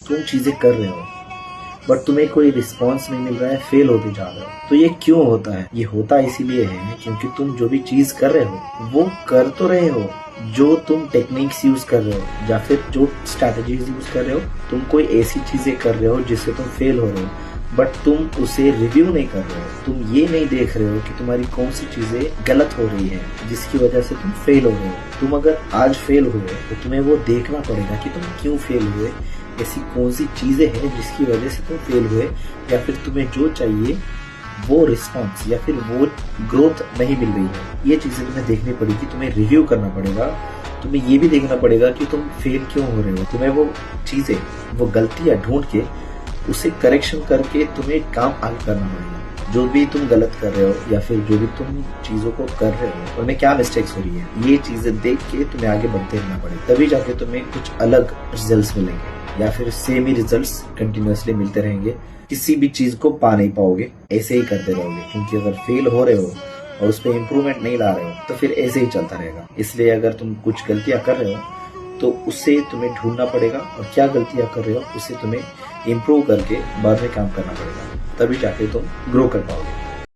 तुम चीजें कर रहे हो बट तुम्हें कोई रिस्पॉन्स नहीं मिल रहा है, फेल होते जा रहे हो। तो ये क्यों होता है? ये होता इसीलिए है क्योंकि तुम जो भी चीज कर रहे हो वो कर तो रहे हो, जो तुम टेक्निक्स यूज कर रहे हो या फिर जो स्ट्रैटेजीज यूज कर रहे हो, तुम कोई ऐसी चीजें कर रहे हो जिससे तुम फेल हो रहे हो, बट तुम उसे रिव्यू नहीं कर रहे हो। तुम ये नहीं देख रहे हो कि तुम्हारी कौन सी चीजें गलत हो रही है जिसकी वजह से तुम फेल हो रहे हो। तुम अगर आज फेल हुए तो तुम्हें वो देखना पड़ेगा कि तुम क्यों फेल हुए, ऐसी कौन सी चीजें हैं जिसकी वजह से तुम फेल हुए, या फिर तुम्हें जो चाहिए वो रिस्पॉन्स या फिर वो ग्रोथ नहीं मिल रही है। ये चीजें तुम्हें देखनी पड़ेगी, तुम्हें रिव्यू करना पड़ेगा, तुम्हें ये भी देखना पड़ेगा कि तुम फेल क्यों हो रहे हो। तुम्हें वो चीजें, वो गलतियां ढूंढ के उसे करेक्शन करके तुम्हें काम आगे करना पड़ेगा। जो भी तुम गलत कर रहे हो या फिर जो भी तुम चीजों को कर रहे हो उनमें क्या मिस्टेक्स हो रही है, ये चीजें देख के तुम्हें आगे बढ़ते रहना पड़ेगा। तभी जाके तुम्हें कुछ अलग रिजल्ट्स मिलेंगे, या फिर सेम ही रिजल्ट्स कंटिन्यूअसली मिलते रहेंगे। किसी भी चीज को पा नहीं पाओगे, ऐसे ही करते रहोगे, क्योंकि अगर फेल हो रहे हो और उस पर इम्प्रूवमेंट नहीं ला रहे हो तो फिर ऐसे ही चलता रहेगा। इसलिए अगर तुम कुछ गलतियां कर रहे हो तो उससे तुम्हें ढूंढना पड़ेगा, और क्या गलतियां कर रहे हो उसे तुम्हें इम्प्रूव करके बाद में काम करना पड़ेगा, तभी जाके तुम ग्रो कर पाओगे।